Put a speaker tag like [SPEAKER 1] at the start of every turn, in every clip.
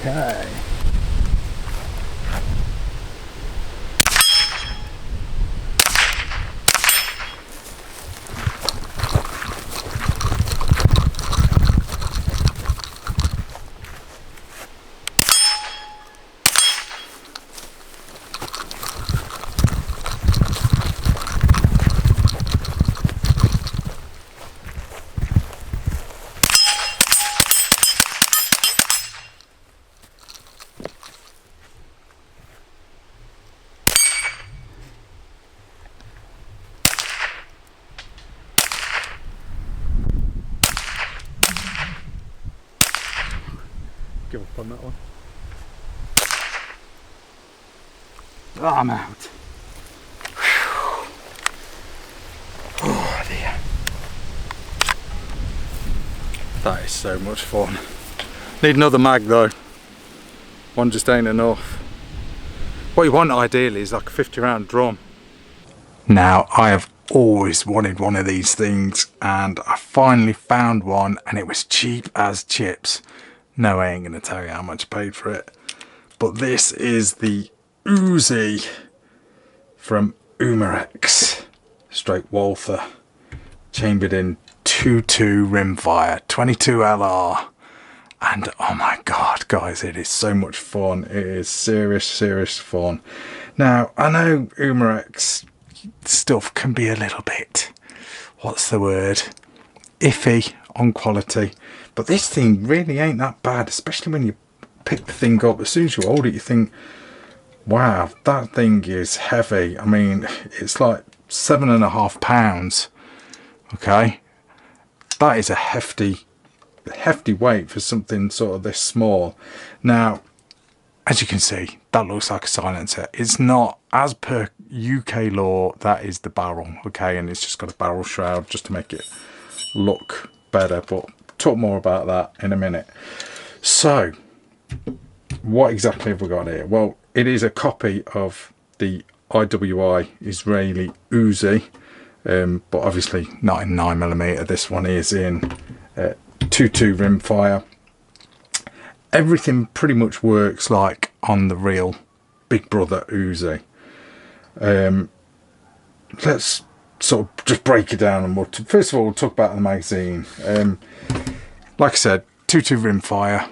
[SPEAKER 1] Okay. Give up on that one. Oh, I'm out. Whew. Oh dear. That is so much fun. Need another mag though. One just ain't enough. What you want ideally is like a 50 round drum. Now I have always wanted one of these things and I finally found one and it was cheap as chips. No, I ain't going to tell you how much I paid for it. But this is the Uzi from Umarex, straight Walther, chambered in 2.2 rimfire, 22 LR. And oh my God, guys, it is so much fun. It is serious fun. Now, I know Umarex stuff can be a little bit, what's the word, iffy on quality. But this thing really ain't that bad, especially when you pick the thing up. As soon as you hold it, you think, wow, that thing is heavy. I mean, it's like 7.5 pounds. Okay, that is a hefty weight for something sort of this small. Now, as you can see, that looks like a silencer. It's not, as per UK law, that is the barrel. Okay, and it's just got a barrel shroud just to make it look better, but talk more about that in a minute. So what exactly have we got here? Well, it is a copy of the IWI Israeli Uzi, but obviously not in 9mm. This one is in 2.2 rimfire. Everything pretty much works like on the real Big Brother Uzi. Let's sort of just break it down, and first of all we'll talk about the magazine. Like I said, 2.2 rimfire.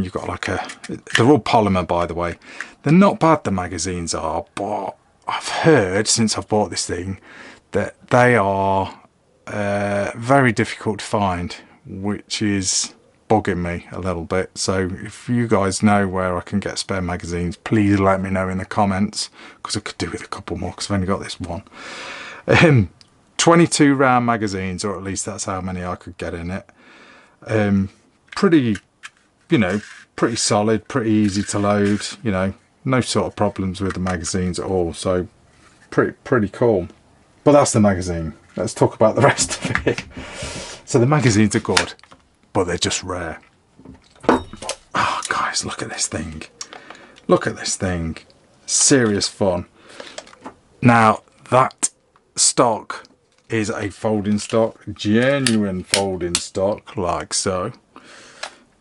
[SPEAKER 1] You've got like they're all polymer, by the way. They're not bad, the magazines are, but I've heard since I've bought this thing that they are very difficult to find, which is bugging me a little bit. So if you guys know where I can get spare magazines, please let me know in the comments, because I could do with a couple more because I've only got this one. 22 round magazines, or at least that's how many I could get in it. Pretty, you know, pretty solid, pretty easy to load, you know, no sort of problems with the magazines at all. So pretty cool. But that's the magazine. Let's talk about the rest of it. So the magazines are good, but they're just rare. Oh guys, look at this thing. Look at this thing. Serious fun. Now that stock is a folding stock, genuine folding stock, like so.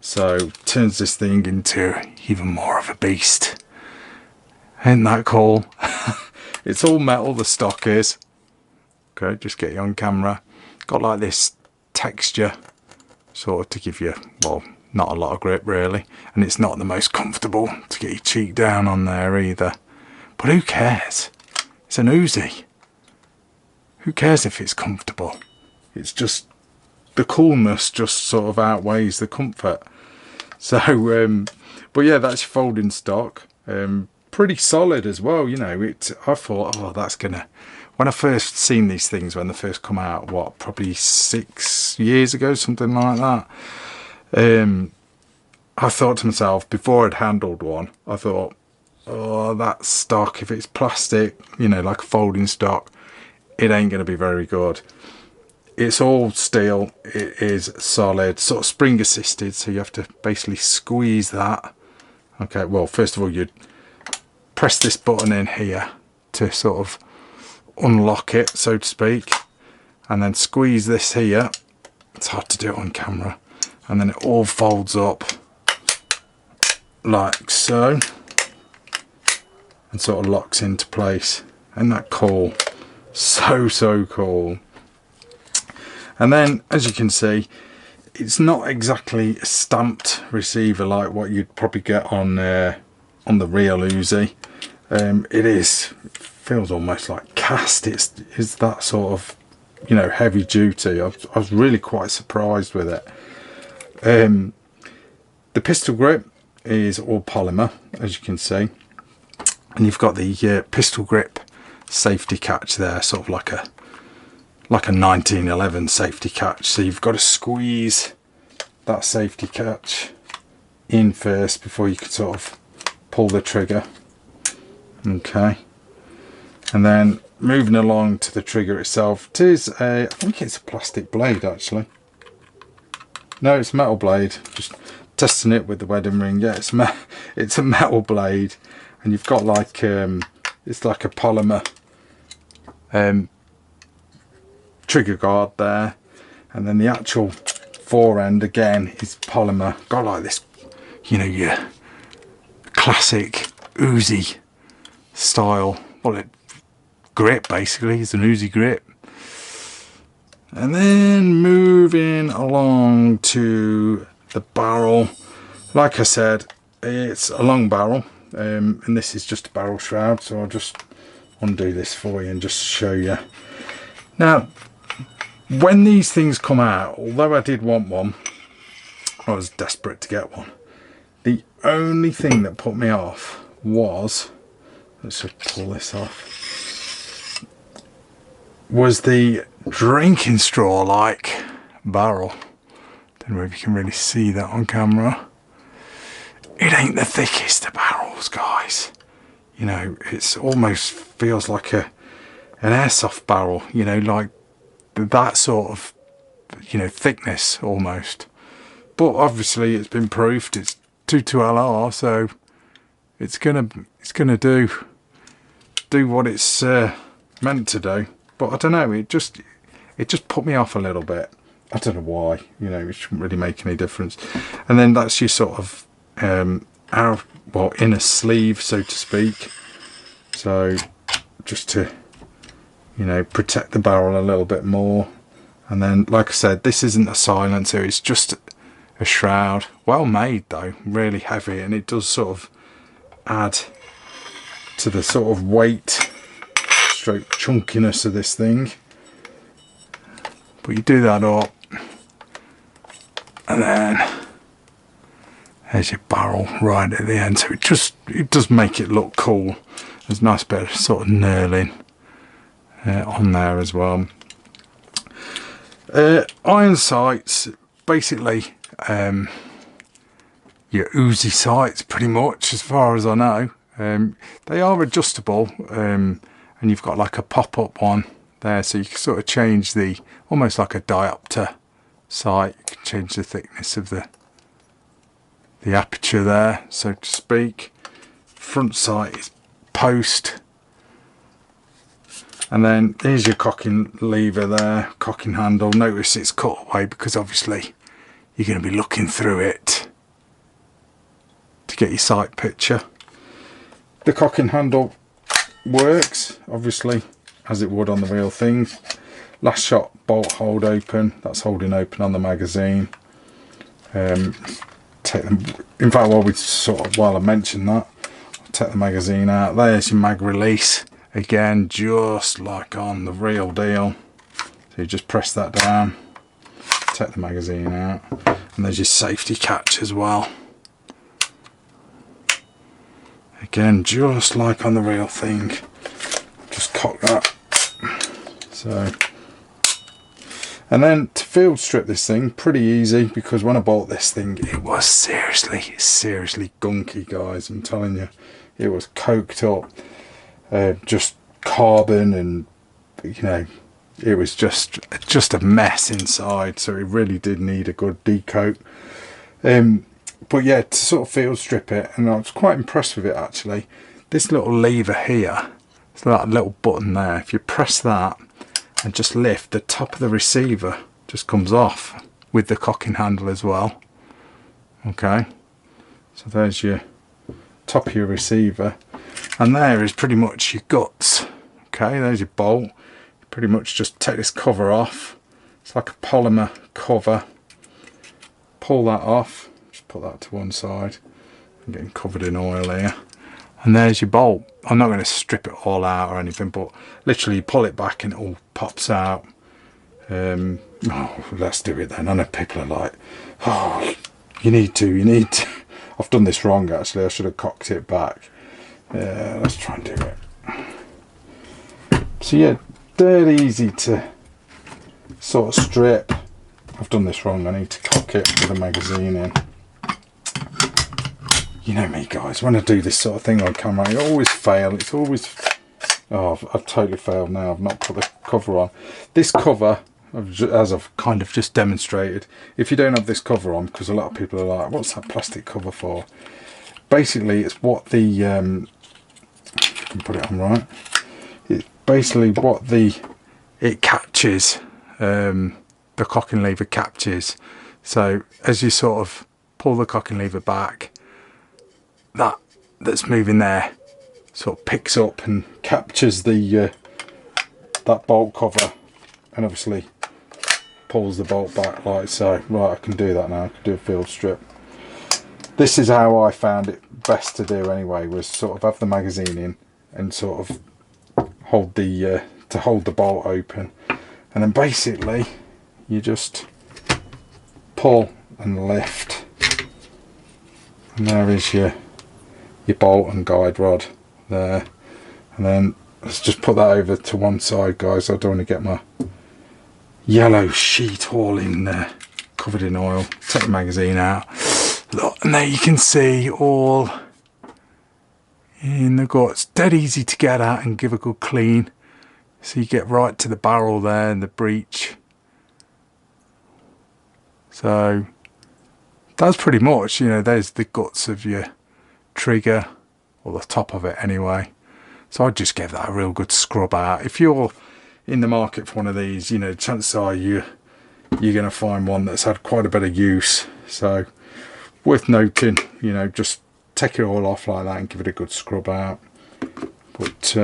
[SPEAKER 1] So turns this thing into even more of a beast. Ain't that cool? It's all metal, the stock is. Okay, just get you on camera. Got like this texture, sort of to give you, well, not a lot of grip really. And it's not the most comfortable to get your cheek down on there either. But who cares? It's an Uzi. Who cares if it's comfortable? It's just, the coolness just sort of outweighs the comfort. So, but yeah, that's your folding stock. Pretty solid as well, you know. I thought, oh, that's gonna, when I first seen these things, when they first come out, what, probably 6 years ago, something like that. I thought to myself, before I'd handled one, I thought, oh, that stock, if it's plastic, you know, like a folding stock, it ain't going to be very good. It's all steel. It is solid, sort of spring assisted, so you have to basically squeeze that. Okay, well, first of all, you'd press this button in here to sort of unlock it, so to speak, and then squeeze this here. It's hard to do it on camera. And then it all folds up like so, and sort of locks into place. Isn't that cool? So cool. And then, as you can see, it's not exactly a stamped receiver like what you'd probably get on the real Uzi. Feels almost like cast. It's that sort of, you know, heavy duty. I was really quite surprised with it. The pistol grip is all polymer, as you can see, and you've got the pistol grip safety catch there, sort of like a 1911 safety catch. So you've got to squeeze that safety catch in first before you can sort of pull the trigger. Okay, and then moving along to the trigger itself, it is I think it's a plastic blade actually. No, it's a metal blade. Just testing it with the wedding ring. Yeah, it's a metal blade, and you've got like it's like a polymer trigger guard there, and then the actual fore end again is polymer. Got like this, you know, your classic Uzi style, grip basically. It's an Uzi grip. And then moving along to the barrel, like I said, it's a long barrel, and this is just a barrel shroud, so I'll just undo this for you and just show you. Now, when these things come out, although I did want one, I was desperate to get one. The only thing that put me off was, let's just pull this off, was the drinking straw like barrel. Don't know if you can really see that on camera. It ain't the thickest of barrels, guys. You know, it's almost feels like an airsoft barrel, you know, like that sort of, you know, thickness almost. But obviously it's been proofed, it's 22LR, so it's gonna do what it's meant to do. But I don't know, it just put me off a little bit. I don't know why, you know, it shouldn't really make any difference. And then that's your sort of inner sleeve, so to speak. So just to, you know, protect the barrel a little bit more. And then, like I said, this isn't a silencer, it's just a shroud. Well made though, really heavy, and it does sort of add to the sort of weight stroke chunkiness of this thing. But you do that up, and then there's your barrel right at the end, so it does make it look cool. There's a nice bit of sort of knurling on there as well. Iron sights, basically your Uzi sights pretty much, as far as I know. They are adjustable, and you've got like a pop-up one there, so you can sort of change the, almost like a diopter sight. You can change the thickness of the aperture there, so to speak. Front sight is post, and then here's your cocking lever there, cocking handle. Notice it's cut away because obviously you're going to be looking through it to get your sight picture. The cocking handle works obviously as it would on the real thing. Last shot bolt hold open, that's holding open on the magazine. Take them, in fact, while I mentioned that, I'll take the magazine out. There's your mag release again, just like on the real deal. So you just press that down, take the magazine out, and there's your safety catch as well. Again, just like on the real thing, just cock that. So, and then to field strip this thing, pretty easy, because when I bought this thing, it was seriously gunky, guys. I'm telling you, it was coked up, just carbon, and you know, it was just a mess inside. So it really did need a good decoat. But yeah, to sort of field strip it, and I was quite impressed with it actually. This little lever here, so that little button there, if you press that and just lift, the top of the receiver just comes off with the cocking handle as well. Okay, so there's your top of your receiver, and there is pretty much your guts. Okay, there's your bolt. You pretty much just take this cover off. It's like a polymer cover. Pull that off. Just put that to one side. I'm getting covered in oil here. And there's your bolt. I'm not going to strip it all out or anything, but literally you pull it back and it all pops out. Oh, let's do it then. I know people are like, oh, you need to. I've done this wrong actually. I should have cocked it back. Let's try and do it. So yeah, dead easy to sort of strip. I've done this wrong. I need to cock it with a magazine in. You know me guys, when I do this sort of thing on camera, I always fail. It's always, oh, I've totally failed now. I've not put the cover on. This cover, as I've kind of just demonstrated, if you don't have this cover on, because a lot of people are like, what's that plastic cover for? Basically, it's what the, if I can put it on right, it's basically what it catches, the cocking lever catches. So as you sort of pull the cocking lever back, that's moving there sort of picks up and captures the that bolt cover, and obviously pulls the bolt back like so. Right, I can do that now. I can do a field strip. This is how I found it best to do anyway, was sort of have the magazine in and sort of hold the hold the bolt open, and then basically you just pull and lift, and there is your bolt and guide rod there. And then let's just put that over to one side guys. I don't want to get my yellow sheet all in there covered in oil. Take the magazine out. Look, and there you can see all in the guts. Dead easy to get at and give a good clean. So you get right to the barrel there and the breech. So that's pretty much, you know, there's the guts of your trigger, or the top of it anyway. So I'd just give that a real good scrub out. If you're in the market for one of these, you know, chances are you're going to find one that's had quite a bit of use. So worth noting, you know, just take it all off like that and give it a good scrub out. But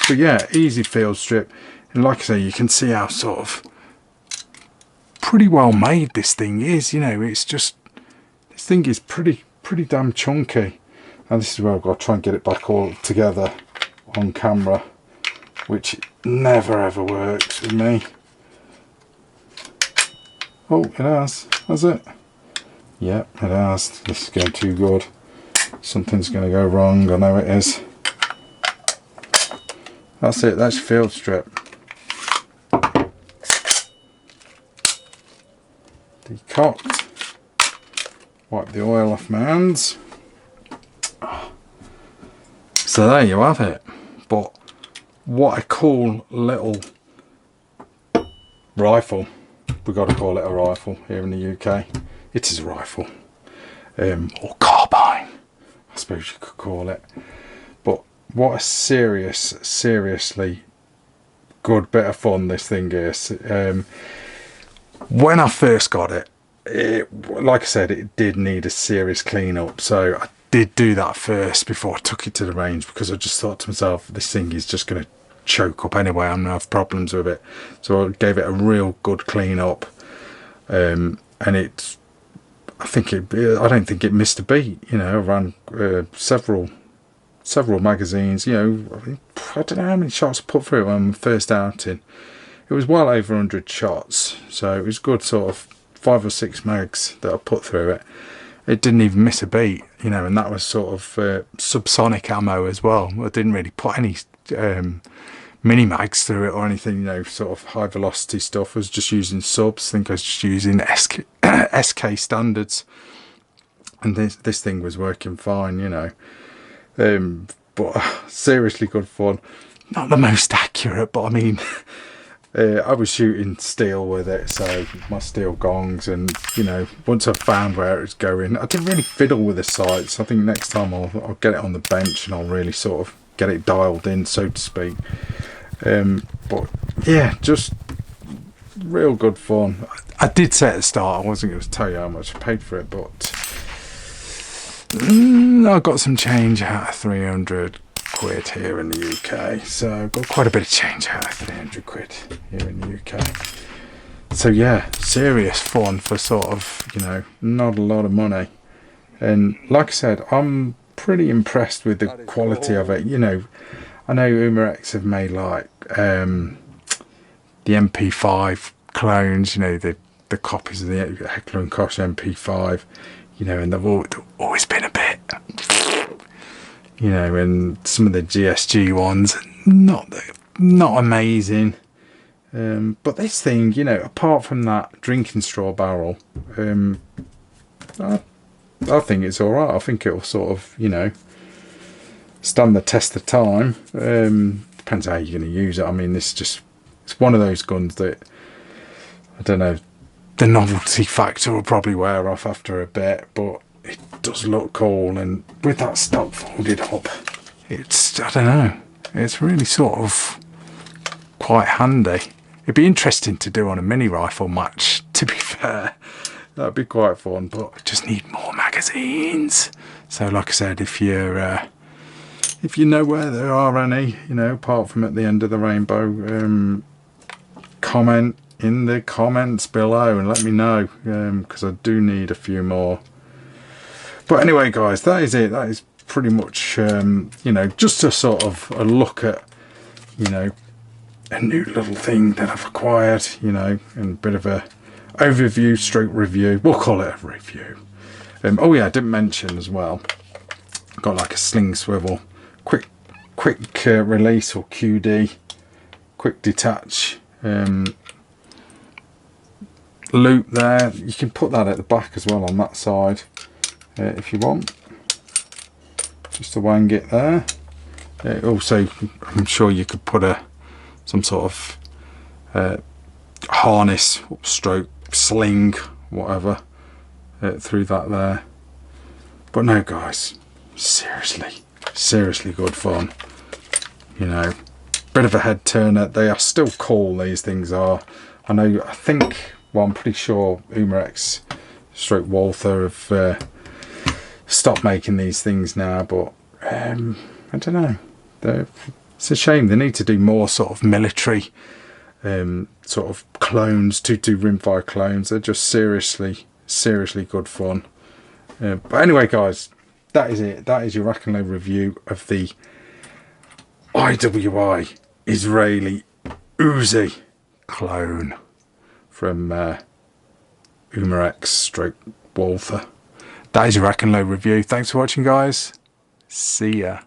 [SPEAKER 1] yeah, easy field strip. And like I say, you can see how sort of pretty well made this thing is. You know, it's just, this thing is pretty damn chunky. And this is where I've got to try and get it back all together on camera, which never ever works with me. Oh, it has it? Yep, it has. This is going too good. Something's going to go wrong, I know it is. That's it, that's your field strip. Decocked. Wipe the oil off my hands. So there you have it. But what a cool little rifle. We've got to call it a rifle here in the UK. It is a rifle. Or carbine, I suppose you could call it. But what a seriously good bit of fun this thing is. When I first got it, like I said, it did need a serious clean up, so I did do that first before I took it to the range, because I just thought to myself, this thing is just going to choke up anyway, I'm going to have problems with it. So I gave it a real good clean up, and it's, I don't think it missed a beat. You know, I ran several magazines, you know, I don't know how many shots I put through it on my first outing. It was well over 100 shots, so it was good sort of 5 or 6 mags that I put through it. It didn't even miss a beat, you know, and that was sort of subsonic ammo as well. I didn't really put any mini mags through it or anything, you know, sort of high velocity stuff. I was just using subs. I think I was just using SK standards, and this thing was working fine, you know. But seriously good fun. Not the most accurate, but I mean, I was shooting steel with it, so my steel gongs, and you know, once I found where it was going, I didn't really fiddle with the sights. I think next time I'll get it on the bench and I'll really sort of get it dialed in, so to speak. But yeah, just real good fun. I did say at the start I wasn't going to tell you how much I paid for it, but I got some change out of 300 quid here in the UK, so I've got quite a bit of change out of 300 quid here in the UK. So yeah, serious fun for sort of, you know, not a lot of money. And like I said, I'm pretty impressed with the quality of it. You know, I know Umarex have made like the MP5 clones, you know, the copies of the Heckler & Koch MP5, you know, and they've always been a bit, you know, and some of the GSG ones, not amazing. But this thing, you know, apart from that drinking straw barrel, I think it's alright. I think it'll sort of, you know, stand the test of time. Depends how you're going to use it. I mean, it's one of those guns that, I don't know, the novelty factor will probably wear off after a bit, but it does look cool. And with that stock folded hub, it's, I don't know, it's really sort of quite handy. It'd be interesting to do on a mini rifle match, to be fair. That'd be quite fun, but I just need more magazines. So like I said, if you know where there are any, you know, apart from at the end of the rainbow, comment in the comments below and let me know, because I do need a few more. But anyway guys, that is it. That is pretty much, you know, just a sort of a look at, you know, a new little thing that I've acquired, you know, and a bit of a overview stroke review. We'll call it a review. Oh yeah, I didn't mention as well, got like a sling swivel, quick release, or QD, quick detach loop there. You can put that at the back as well on that side if you want, just to wang it there. Also, I'm sure you could put some sort of harness, stroke, sling, whatever, through that there. But no guys, seriously good fun. You know, bit of a head turner. They are still cool, these things are. I think, well, I'm pretty sure Umarex stroke Walther have stopped making these things now, but I don't know, it's a shame. They need to do more sort of military sort of clones, to do rimfire clones. They're just seriously good fun. But anyway guys, that is it. That is your RACKNLOAD review of the IWI Israeli Uzi clone from Umarex stroke Walther. That is your RACKNLOAD review. Thanks for watching guys. See ya.